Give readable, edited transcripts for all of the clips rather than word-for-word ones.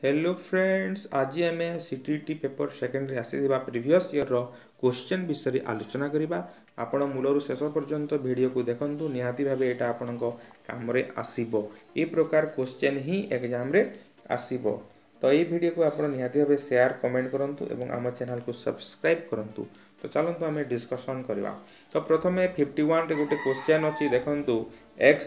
Hello friends, आज आम CTET paper second आसीथिबा प्रीवियस ईयर रो क्वेश्चन विषय आलोचना करिबा। आपण मूलरू शेष पर्यंत वीडियो को देखंतु, निहाती भाबे एटा आपनको काम रे आसीबो। ए प्रकार क्वेश्चन ही एग्जाम रे आसीबो। तो ये वीडियो को आपण निहाती भाबे शेयर कमेंट करंतु एवं आम चैनल को सब्सक्राइब करंतु। तो चलंतु आम डिस्कशन करबा। तो प्रथमे 51 रे गोटे क्वेश्चन अछि, देखंतु x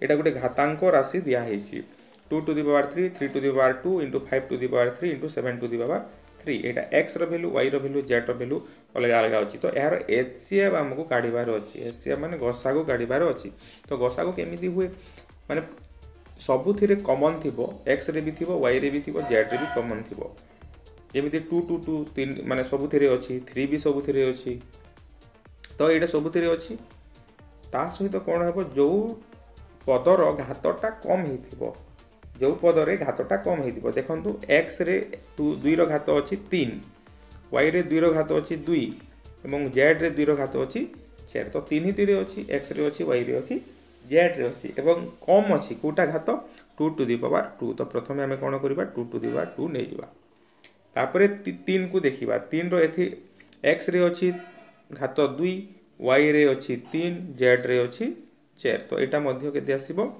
एटा गोटे घातांक राशि दिया हेछि 2 to the power 3, 3 to the power 2 into 5 to the power 3 into 7 to the power 3। Etah x row value, y row value, z row value अलग अलग अछि। तो यार एचसीएफ हमको काढिबार अछि। एचसीएफ माने गसागु काढिबार अछि। तो गसागु केमिति हुए माने सबुथिरे कॉमन थिबो, x रे भी थिबो, y रे भी थिबो, z रे भी कॉमन थिबो। जेमिति 2 2 2 3 माने सबुथिरे अछि, 3 भी सबुथिरे अछि। तो एटा सबुथिरे अछि। ता सहित कोन हेबो, जो पदर घातटा कम हेथिबो, जो पदरे घातटा कम हेथिबो। देखंतु x रे 2 रो घात अछि 3, y रे 2 रो घात अछि 2 एवं z रे 2 रो घात अछि 4। तो 3 ही रे अछि, x रे अछि, y रे अछि, z रे अछि एवं कम अछि कोटा घात 2 टू द पावर 2। तो प्रथमे हमें कोन करिबा 2 टू द पावर 2 नै जिबा। तापरे 3 को देखिबा। 3 रो एथि x रे अछि घात 2, y रे अछि 3, z रे अछि 4। तो एटा मध्य केते आसीबो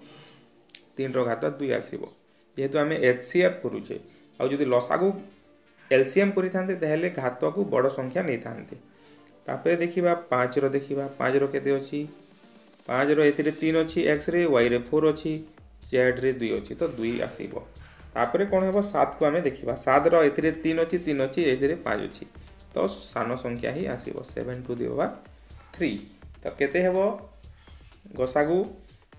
3 रो घात 2 आसीबो। जेहेतु आमे एचसीएफ करूचे, आ जदि लसागु एलसीएम करि थांते ताहेले घात को बड़ संख्या नै थांते। तापरे देखिबा 5 रो, देखिबा 5 रो केते अछि, 5 रो एथिरे 3 अछि x रे, y रे 4 अछि, z रे 2 अछि। तो 2 आसीबो। तापरे कोन हेबो 7 को आमे देखिबा। 7 रो एथिरे 3 अछि, 3 अछि, एथिरे 5 अछि। तो सान संख्या ही आसीबो 7 टू द पावर 3। तो केते हेबो गसागु।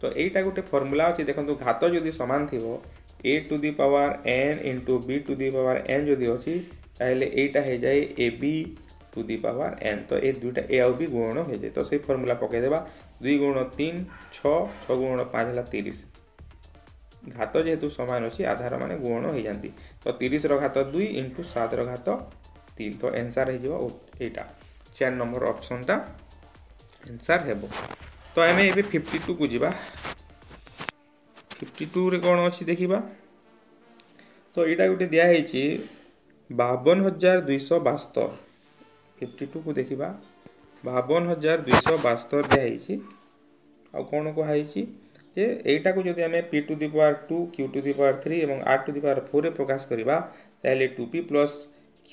तो एटा गोटे फार्मूला अछि। देखंतु घात जदि समान थिबो a to the power n into b to the power n जदि अछि, ताहेले एटा हे जाय ab to the power n। तो ए दुटा a और b गुणन हो जाय। तो से फार्मूला पकै देबा 2 गुणन 3 6, 6 गुणन 5 हला 30। घात जेहेतु समान अछि, आधार माने गुणन हो जांती। तो 30 रो घात 2 into 7 रो घात 3। तो आंसर हे जिवो एटा 4 नंबर ऑप्शन टा आंसर हेबो। तो हमें एबे 52 को जिबा। 52 रे कोन अछि देखिबा। तो एटा गोटे दिया हेछि 52,272। 52 को देखिबा 52,272 दिया हेछि। आ कोन को हेछि जे एटा को जदि हमें p to the power 2, q to the power 3 एवं r टू द पावर 4 रे प्रकाश करिबा, ताले 2p plus q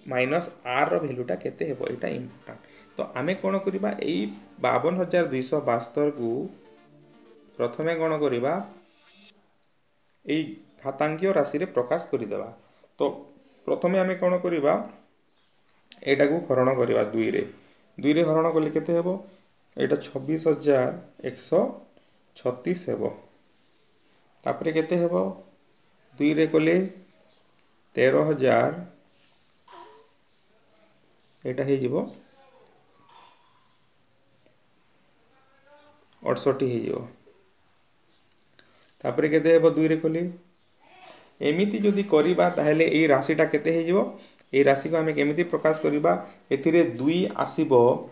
minus r रो वैल्यूटा केते हेबो, एटा इंपोर्टेंट। तो आमे कोन करिबा, एई 52,272 को प्रथमे कोन करिबा, एई घातांकीय राशि रे प्रकाश करि देबा। तो प्रथमे हमें कोन करिबा, एटा को हरण करिबा 2 रे। 2 रे हरण कले केते हेबो, एटा 26,136 हेबो। तापरे केते हेबो 2 रे कले 13,000, एटा हे जिवो 68 हे जिवो। तापरे केते हेबो 2 रे कले, एमिति जदि करिबा ताहेले ए राशिटा केते हे जिवो। ए राशि को हमें केमिति प्रकाश करिबा, एथिरे 2 आसीबो,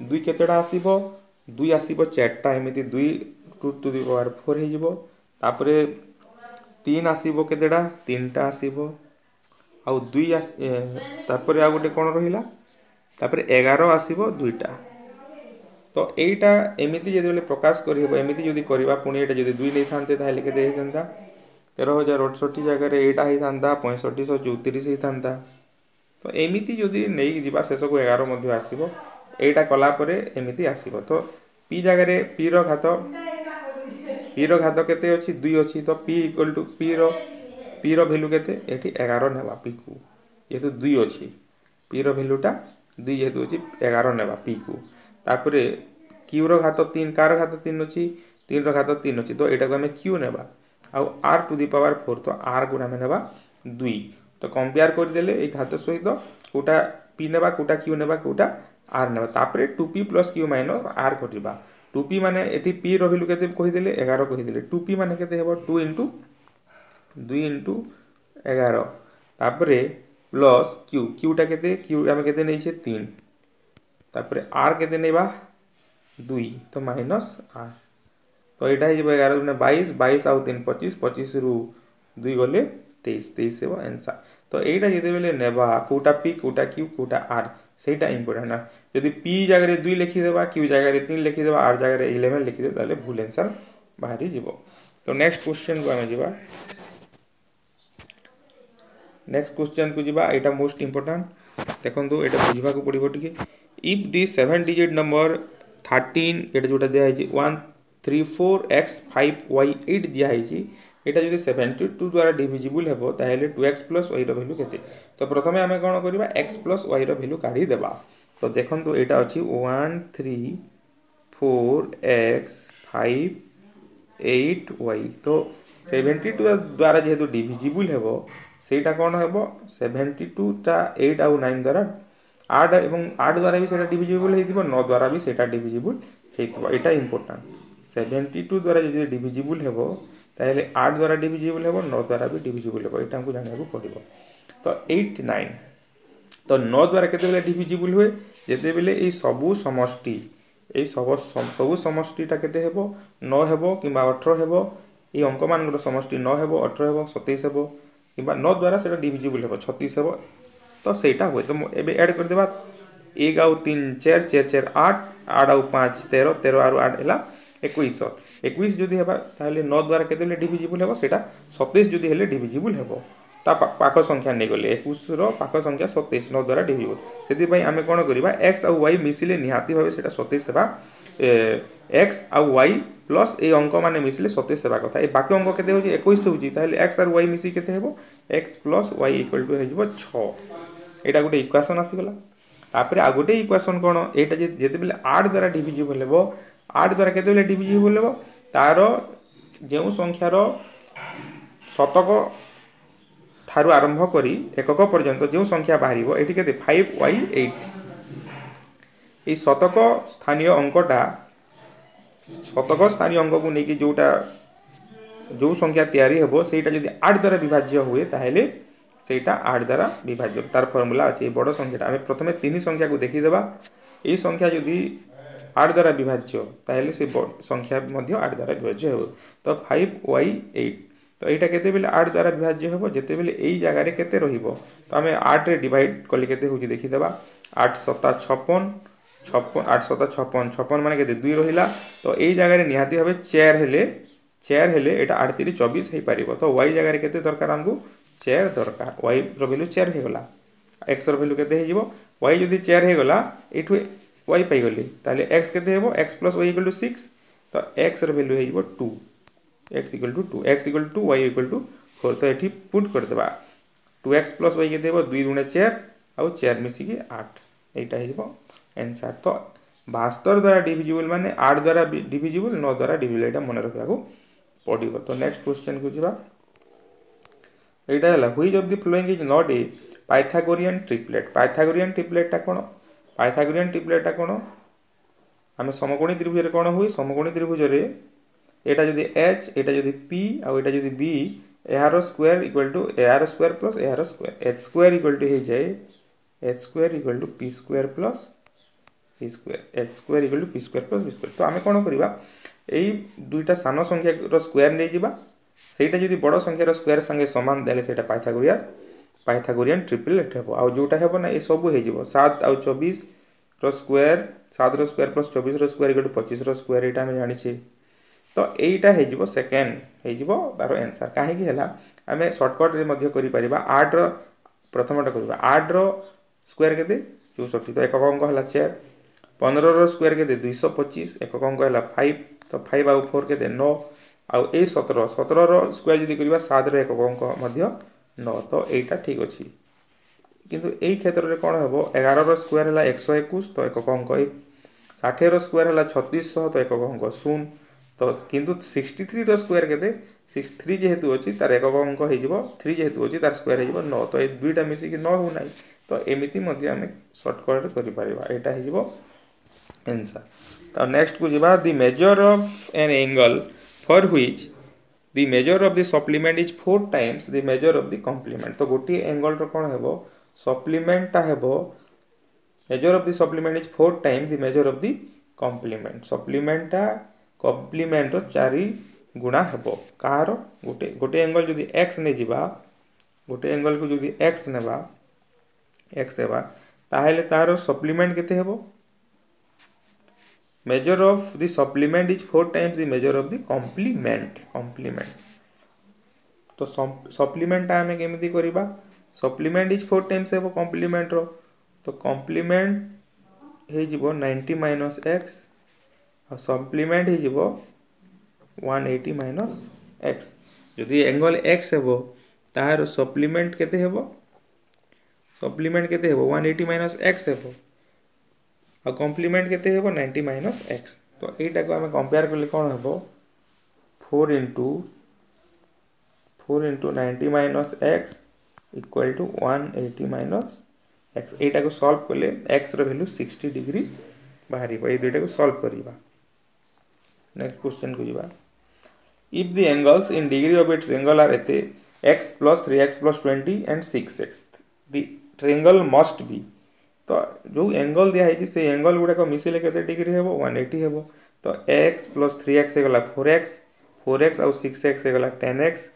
2 केतेडा आसीबो, 2 आसीबो 4टा, एमिति 2 टू द पावर 4 हे जिवो। तापरे 3 आसीबो केतेडा, 3टा आसीबो, आ 2 तापरे आ गोटे कोन रहिला, तापरे 11 आसीबो 2टा। तो एटा एमिति जदि बोले प्रकाश करि हेबो, एमिति जदि करिबा, पुनी एटा जदि 2 नै थांते ताहेले केते हे थांता 13,068 जगह रे एटा हे थांता 6534 हे थांता। तो एमिति जदि नै जिबा, शेष को 11 मध्ये आसीबो। एटा कला परे एमिति आसीबो। तो p जगह रे p रो घात केते अछि 2 अछि। तो p इक्वल टू p रो वैल्यू केते, एठी 11 नेबा p को, जेतु 2 अछि। p रो वैल्यूटा 2 जेतु अछि 11 नेबा p को। तापरे q रो घात 3, कार घात 3 अछि, 3 रो घात 3 अछि। तो एटा को हमें q नेबा। आ r टू द पावर 4, तो r को हमें नेबा 2। तो कंपेयर कर देले ए घात सहित कोटा p नेबा, कोटा q नेबा, कोटा r नेबा। तापरे 2p plus q minus r करिबा। 2p माने एठी p रो वैल्यू केते कहि देले 11 कहि देले। 2p माने केते हेबो 2 into 11। तापरे प्लस q टा केते, q हमें केते नै छे 3। तापरे r केते नेबा 2, तो माइनस r। तो एटा हे 11 गुणे 22, 22 आउ 3 25, 25 रु 2 गले 23 हेबो आंसर। तो एटा जदि बेले नेबा कोटा p कोटा q कोटा r सेटा इंपोर्टेंट ना। यदि p जगह रे 2 लिखि देबा q जगह रे 3 लिखि देबा r जगह रे 11 लिखि देबा ताले भूल आंसर बाहरी जीवो। तो नेक्स्ट क्वेश्चन को हमें जीवा। नेक्स्ट क्वेश्चन को जीवा एटा मोस्ट इंपोर्टेंट देखंतु एटा बुझबा को पड़िबो टिके। इफ द 7 डिजिट नंबर 13 एटा जोटा दिया है 134x5y8 दिया है एटा जदि 72 द्वारा डिविजिबल हेबो ताहेले 2x + y रो वैल्यू केते। तो प्रथमे हमें कोन करबा x + y रो वैल्यू काढी देबा। तो देखंतु एटा अछि 134x5 8y। तो 72 द्वारा जेहेतु डिविजिबल हेबो सेटा कोन हेबो 72 टा 8 आउ 9 द्वारा 8 एवं 8 द्वारा भी सेटा डिविजिबल हेतिबो 9 द्वारा भी सेटा डिविजिबल हेतिबो। एटा इंपोर्टेंट 72 द्वारा जदि डिविजिबल हेबो ताहेले 8 द्वारा डिविजिबल हेबो 9 द्वारा भी डिविजिबल हेबो। एटा हमको जानिया को पड़िबो। तो 8 9 तो 9 द्वारा केते बेले डिविजिबल हुए जेते बेले ए सबु समष्टि ए सबु समष्टिटा केते हेबो 9 हेबो किबा 18 हेबो। ए अंक मान समष्टि 9 हेबो 18 हेबो 27 हेबो किबा 9 द्वारा सेटा डिविजिबल हेबो 36 हेबो। तो सेटा हुए तो एबे ऐड कर देबा 1 आउ 3 4 4 4 8 8 आउ 5 13 13 आउ 8 एला 21 21 जदि हेबा ताहले 9 द्वारा केते बेले डिविजिबल हेबो सेटा 27 जदि हेले डिविजिबल हेबो। ता पाख संख्या नै गले 21 रो पाख संख्या 27 9 द्वारा डिविजिबल। सेति पई आमे कोन करिबा x आउ y मिसिले निहाती भाबे सेटा 27 हेबा। x आउ y प्लस ए अंक माने मिसिले 27 हेबा कथा। ए बाकी अंक केते होची 21 होची ताहले x आउ y मिसि केते हेबो x + y = हे जिवो 6। एटा गुटे इक्वेशन आसी गला। तापरे आ गुटे इक्वेशन कोन एटा जेते बेले 8 द्वारा डिविजिबल हेबो 8 द्वारा केते बेले डिविजिबल हेबो तारो जेउ संख्यार शतक ठारु आरंभ करी एकक पर्यंत जेउ संख्या बाहरिबो एठी केते 5y8 ए शतक स्थानीय अंकटा शतक स्थानीय अंक को नेकी जोटा जो संख्या तयारी हेबो सेटा जदि 8 द्वारा विभाज्य हुए ताहेले सेटा 8 द्वारा विभाज्य। तार फार्मूला अछि बड़ संख्याटा हमें प्रथमे तीन संख्या को देखि देबा। ए संख्या जदि 8 द्वारा विभाज्य ताहेले से संख्या मध्य 8 द्वारा विभाज्य हेबो। तो 5y8 तो एटा केते बेले 8 द्वारा विभाज्य हेबो जेते बेले एई जगह रे केते रहिबो। तो हमें 8 रे डिवाइड कले केते होची देखि देबा 8 7 56 56 8 7 56 56 माने केते 2 रहिला। तो एई जगह रे निहाती भाबे 4 हेले एटा 8 3 24 हे परिबो। तो y जगह रे केते दरकार हमकु 4 दरकार y रो वैल्यू 4 हे गला। x रो वैल्यू केते हे जिवो y जदि 4 हे गला एठु y पाई गली ताले x केते हेबो x + y = 6। तो x रो वैल्यू हे जिवो 2 x = 2 x = 2 y = 4। तो एठी पुट कर देबा 2x + y केते हेबो 2 * 4 आ 4 मिसी के 8 एटा हे जिवो आंसर। तो 72 द्वारा डिविजिबल माने 8 द्वारा डिविजिबल 9 द्वारा डिविजिबल एटा मन रखिया को पड़िबो। तो नेक्स्ट क्वेश्चन को जिबा एटा हला which of the following is not a Pythagorean triplet. Pythagorean triplet कोन पाइथागोरियन ट्रिपलेट कोन हमें समकोणी त्रिभुज रे कोन होई समकोणी त्रिभुज रे एटा जदि h एटा जदि p आ एटा जदि b एहारो स्क्वायर = एहारो स्क्वायर प्लस एहारो स्क्वायर h स्क्वायर = हे जाय h square = p square plus p square h square = p square plus b square. तो हमें कोन करबा एई दुईटा सानो संख्या रो स्क्वायर नै जिबा सेटा जदि बड़ संख्या रो स्क्वायर संगे समान देले सेटा पाइथागोरियन ट्रिपलेट हेबो। आ जोटा हेबो ना ए सब हे जिवो 7 आ 24 रो स्क्वायर 7 रो स्क्वायर प्लस 24 रो स्क्वायर = 25 रो स्क्वायर एटा हम जानि छी। तो एटा हे जिवो सेकंड हे जिवो तारो आंसर काहे कि हला हमें शॉर्टकट रे मध्य करि परिबा 8 रो प्रथमटा करबा 8 रो स्क्वायर केते 64 तो एकक अंक हला 4 15 रो स्क्वायर केते 225 एकक अंक हला 5 तो 5 आ 4 केते 9 आ ए 17 रो स्क्वायर जदि करबा 7 रो एकक अंक मध्य 9 तो एटा ठीक अछि। किंतु एई क्षेत्र रे कोन हेबो 11 रो स्क्वायर हला 121 तो एकक अंक 1 60 रो स्क्वायर हला 3600 तो एकक अंक 0 तो किंतु 63 रो स्क्वायर केते 63 जेहेतु अछि तार एकक अंक हे जिवो 3 जेहेतु अछि तार स्क्वायर हे जिवो 9 तो ए दुईटा मिसी कि 9 हो नै। तो एमिति मध्य हमें शॉर्टकट करि परिबा एटा हे जिवो आंसर। तो नेक्स्ट को जिबा the measure of an angle for which the measure of the supplement is 4 times the measure of the complement. तो गोटी एंगल रो कोन हेबो सप्लीमेंट ता हेबो measure of the supplement is 4 times the measure of the complement. Supplement ता complement रो 4 गुणा हेबो कार गोटे एंगल जदि x नै जिबा गोटे एंगल को जदि एक्स नेबा एक्स हेबा ताहेले तार सप्लीमेंट केते हेबो measure of the supplement is 4 times the measure of the complement तो सप्लीमेंट आमे केमिति करिबा सप्लीमेंट इज 4 टाइम्स हेबो कॉम्प्लीमेंट रो तो कॉम्प्लीमेंट हे जिवो 90 माइनस एक्स और सप्लीमेंट हे जिवो 180 माइनस एक्स जदि एंगल एक्स हेबो तार सप्लीमेंट केते हेबो सप्लीमेंट केते हेबो 180 माइनस एक्स हेबो और कॉम्प्लीमेंट केते हेबो 90 माइनस एक्स तो एटा को हमें कंपेयर करले कोन हेबो 4 into 90 minus x equal to 180 minus x एटा को सॉल्व करले एक्स रो वैल्यू 60 डिग्री बाहरी ए दुइटा को सॉल्व करिबा नेक्स्ट क्वेश्चन को जिबा if the angles in degree of a triangle are एते x plus 3x plus 20 and 6x the triangle must be तो जो एंगल दिया है से एंगल गुडा को मिसिले केते डिग्री हेबो 180 हेबो तो x plus 3x हेगला 4x 4x और 6x हेगला 10x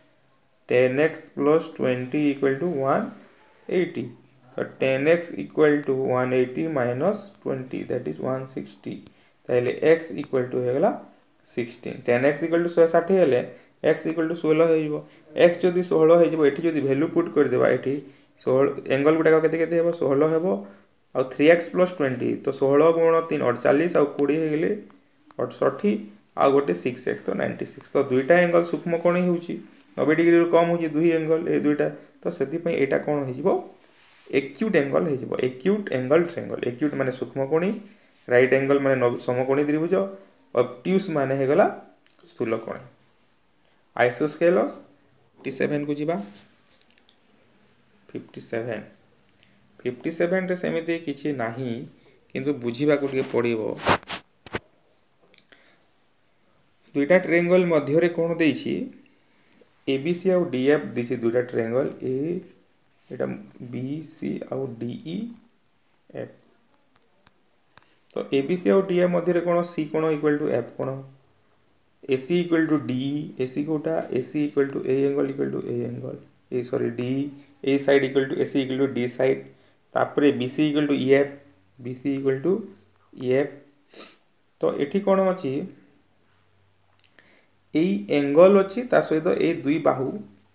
10x plus 20 equal to 180 तो 10x equal to 180 minus 20 that is 160 ताले x equal to हेगला 16 10x equal to 160 हेले x equal to 16 हे जिवो x जदि 16 हे जिवो एठी जदि वैल्यू पुट कर देबा एठी 16 एंगल गुडा केते केते हेबो 16 हेबो और 3x plus 20 तो 16 गुण 3 48 और 20 हे गेले 68 आ गोटे 6x तो 96 तो दुईटा एंगल सूक्ष्म कोण होउची 90 डिग्री रो कम होची दुई एंगल ए दुईटा तो सेति पई एटा कोण हे जिवो एक्यूट एंगल हे जिवो एक्यूट एंगल ट्रायंगल एक्यूट माने सूक्ष्म कोणी राइट एंगल माने समकोणी त्रिभुज ऑब्ट्यूज माने हे गला स्थूल कोण आइसोस्केलस 57 को जिबा 57 रे सेमिति किछि नाही किंतु बुझिबा को ଟିକେ पड़िबो दुईटा ट्रायंगल मध्य रे कोण देइछि एबीसी और डीएफ दिछि दुईटा ट्रायंगल ए एटा बीसी और डीई एफ तो एबीसी और डीएफ मध्य रे कोण सी कोण इक्वल टू एफ कोण AC equal to DE AC कोटा AC equal to A angle A sorry D A side equal to AC equal to D side तापरे BC equal to EF BC equal to EF तो एठी कोण अछि एई angle अछि ता सहित ए दुई बाहु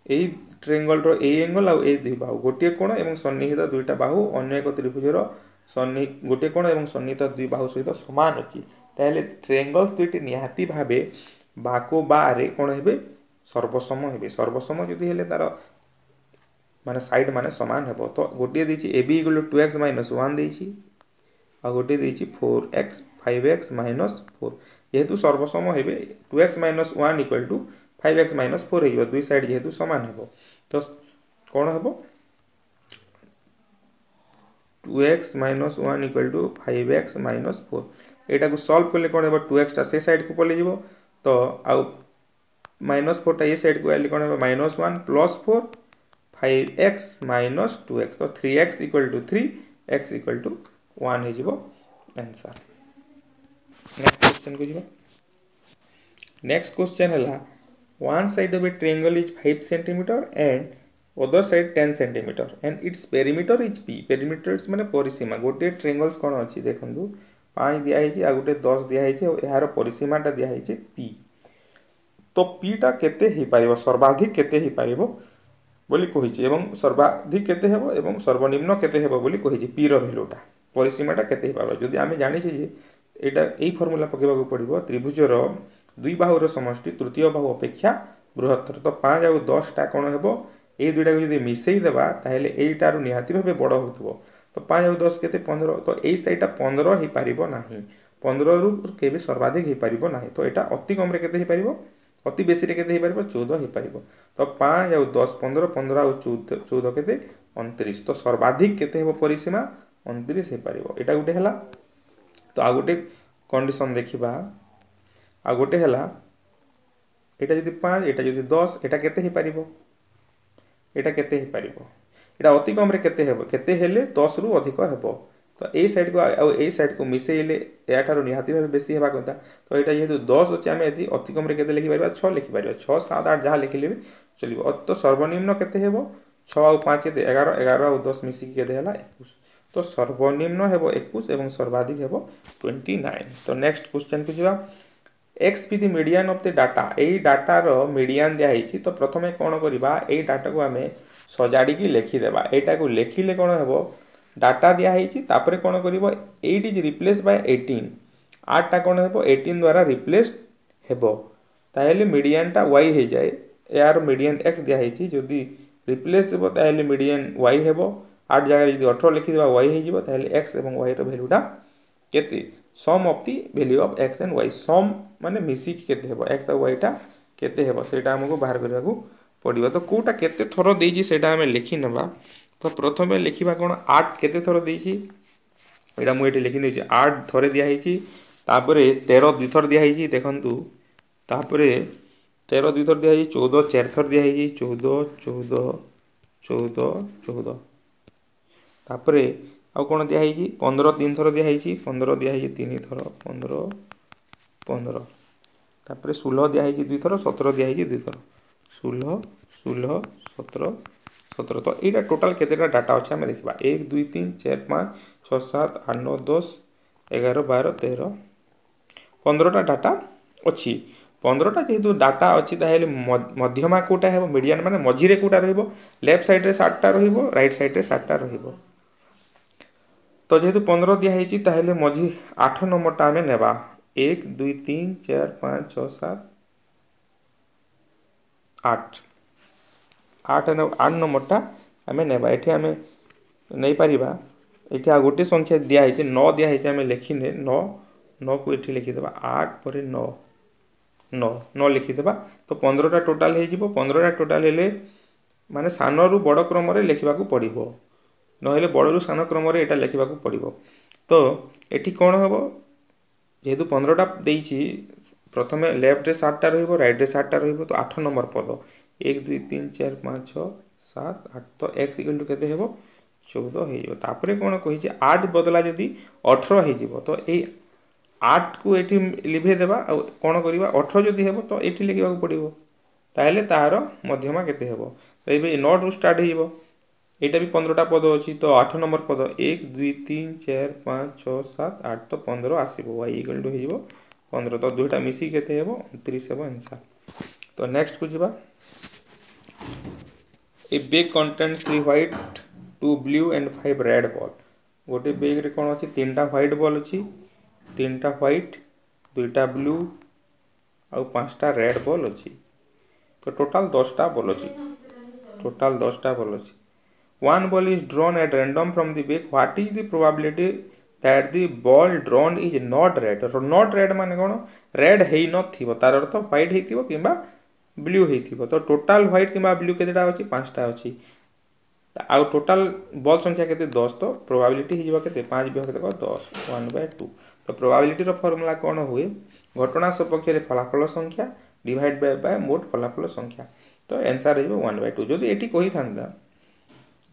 एई ट्रायंगल रो ए एंगल और ए दुई बाहु गोटे कोण एवं सन्निहित दुईटा बाहु अन्य एक त्रिभुज रो सन्नि गोटे कोण एवं सन्निहित दुई बाहु सहित समान अछि ताले ट्रायंगल्स दुईटी निहाती भाबे बाको बारे कोण हेबे सर्वसम हेबे सर्वसम जदि हेले तार माने साइड माने समान हेबो तो गोटे देछि ab = 2x - 1 देछि आ गोटे देछि 4x 5x - 4 जेहेतु सर्वसम हेबे 2x - 1 = 5x - 4 हेबो दुई साइड जेहेतु समान हेबो तो कोन हेबो 2x - 1 = 5x - 4 एटा को सॉल्व करले कोन हेबो 2x ता से साइड को पले जिवो तो आ -4 ता ए साइड को आइले कोन हेबो -1 + 4 5x - 2x तो 3x = 3 x = 1 हे जिवो आंसर नेक्स्ट क्वेश्चन को जिवो नेक्स्ट क्वेश्चन हला one side of a triangle is 5 cm and other side 10 cm and its perimeter is p perimeter माने परिसीमा गोटे ट्रायंगल्स कोन अछि देखंतु 5 दिया हेछि आ गोटे 10 दिया हेछि और एहार परिसीमाटा दिया हेछि p तो p टा केते हे पारिबो सर्वाधिक केते हे पारिबो बोली कहिछि एवं सर्वाधिक केते हेबो एवं सर्वनिम्न केते हेबो बोली कहिछि p रो वैल्यूटा परिसीमाटा केते हे पाबो जदि आमे जानि छी जे एटा एई फार्मूला पकेबा को पड़िबो त्रिभुजर दुई बाहुर समष्टि तृतीय बाहु अपेक्षा बृहत्तर तो 5 और 10 टा कोन हेबो ए दुईटा को जदि मिसेई देबा ताहेले एटारु निहाती भाबे बड़ होतबो तो 5 और 10 केते 15 तो एई साइडटा 15 हे पारिबो नाही 15 रु केबे सर्वाधिक हे पारिबो नाही तो एटा अति कम रे केते हे पारिबो अति बेसी रे केते हे पारिबो 14 हे पारिबो तो 5 और 10 15 15 और 14 केते 29 तो सर्वाधिक केते हेबो परिसीमा 29 हे पारिबो एटा गुटे हला तो आ गुटे कंडीशन देखिबा आ गोटे हला एटा जदि 5 एटा जदि 10 एटा केते हे पारिबो एटा केते हे पारिबो एटा अति कम रे केते हेबो केते हेले 10 रु अधिक हेबो तो ए साइड को आ ए साइड को मिसेइले एटारो निहाती भाबे बेसी हेबा कथा तो एटा जेहेतु 10 अछि आमे यदि अति कम रे केते लिखि पारिबा 6 लिखि पारिबा 6 7 8 जहा लिखिले चलिबो तो सर्वनिम्न केते हेबो 6 ଆଉ 5 କେତେ 11 11 ଆଉ 10 मिसिकी केते हला 21 तो सर्वनिम्न हेबो 21 एवं सर्वाधिक हेबो 29 तो नेक्स्ट क्वेश्चन के जवाब x be the median of the data एई डाटा रो मीडियन दिया हिची तो प्रथमे कोन करबा एई डाटा को हमें सजाडी की लिखि देबा एटा को लिखिले कोन हेबो डाटा दिया हिची तापरे कोन करबो 8 इज रिप्लेस बाय 18 8 टा कोन हेबो 18 द्वारा रिप्लेस हेबो ताहेले मीडियन टा y हे जाए यार मीडियन x दिया हिची जदी रिप्लेस हेबो ताहेले मीडियन y हेबो 8 जगह जदी 18 लिखि देबा y हे जिवो ताहेले x एवं y रो वैल्यूटा केते sum of the value of x and y sum माने मिसी केते हेबो x और y टा केते हेबो सेटा हमको बाहर करबा को पड़िबो तो कोटा केते थरो देजी सेटा हमें लिखि नबा तो प्रथमे लिखिबा कोन 8 केते थरो देछि एटा मु एठी लिखि देछि 8 थरे दिया हिची तापरे 13 दुई थर दिया हिची देखंतु तापरे 13 दुई थर दिया हिची 14 चार थर दिया हिची 14 14 14 14 तापरे आउ कोन दिया हिची 15 तीन थर दिया हिची 15 दिया हिची तीन थर 15 15 तापरे 16 दिया हिची दुई थर 17 दिया हिची दुई थर 16 16 17 17 तो एटा टोटल केतेटा डाटा अछि हम देखबा 1 2 3 4 5 6 7 8 9 10 11 12 13 15 टा डाटा अछि 15 टा जेतु डाटा अछि ताहेले मध्यमा कोटा हेबो मीडियन माने मझिरे कोटा रहइबो लेफ्ट साइड रे 7 टा रहइबो राइट साइड रे 7 टा रहइबो तो जेतु 15 दिया हिची ताहेले मझी 8 नंबर टा हमें नेबा 1 2 3 4 5 6 7 8 8 नंबर टा हमें नेबा एठी हमें नहीं पारिबा एठी आ गोटे संख्या दिया हिची 9 दिया हिची हमें लिखिने 9 9 को एठी लिखि देबा 8 परे 9 9 9 लिखि देबा तो 15 टा टोटल हे जिवो 15 टा टोटल हेले माने सानो रु बड़ क्रम रे लिखिबा को पड़िबो नहेले बड़ रु सानो क्रम रे एटा लिखिबा को पड़िबो तो एठी कोन हबो जेतु 15 टा देइछि प्रथमे लेफ्ट रे 7 टा रहइबो राइट रे 7 टा रहइबो तो 8 नंबर पद 1 2 3 4 5 6 7 8 तो x इक्वल टू केते हेबो 14 हे जिवो तापरे कोन कहिछि 8 बदला जदी 18 हे जिवो तो ए 8 को एठी लिभे देबा आ कोन करिबा 18 जदी हेबो तो एठी लिखिबा को पड़िबो ताहेले तारो मध्यमा केते हेबो तो एबे 9 रु स्टार्ट हे जिवो एटा भी 15 टा पद अछि तो 8 नंबर पद 1 2 3 4 5 6 7 8 तो 15 आसीबो y इक्वल टू हे जिवो 15 तो दुटा मिसी केते हेबो 29 हेबो आंसर तो नेक्स्ट को जिबा ए bag contains 3 white 2 blue and 5 red ball गोटे बैग रे कोन अछि तीनटा व्हाइट बॉल अछि तीनटा व्हाइट दुईटा ब्लू आ पांचटा रेड बॉल अछि तो टोटल 10 टा बॉल अछि टोटल 10 टा बॉल अछि one ball is drawn at random from the bag what is the probability that the ball drawn is not red not red माने कोन रेड हेई न थिबो तार अर्थ व्हाइट हेतिबो किबा ब्लू हेतिबो तो टोटल व्हाइट किबा ब्लू केतेटा अछि पांचटा अछि आ टोटल बॉल संख्या केते 10 तो प्रोबेबिलिटी हि जिवो केते 5 बियो केते 10 1/2 तो प्रोबेबिलिटी रो फार्मूला कोन हुए घटना सपक्ष रे फलाफल संख्या डिवाइड बाय मोट फलाफल संख्या तो आंसर हिबो 1/2 जदी एटी कहि थांदा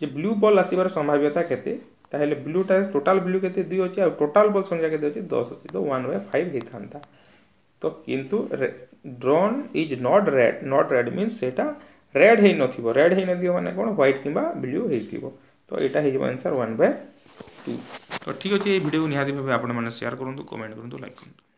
जे ब्लू बॉल आसीबार संभाव्यता केते ताहेले ब्लू टा टोटल ब्लू केते 2 अछि आ टोटल बॉल संख्या केते अछि 10 अछि तो 1/5 हे थांता तो किंतु drawn is not red means सेटा रेड हे नथिबो माने कोन व्हाइट किबा ब्लू हेतिबो तो एटा हे आंसर 1/2 तो ठीक अछि ए वीडियो को निहाती भाबे आपण माने शेयर करंतु कमेंट करंतु लाइक करंतु।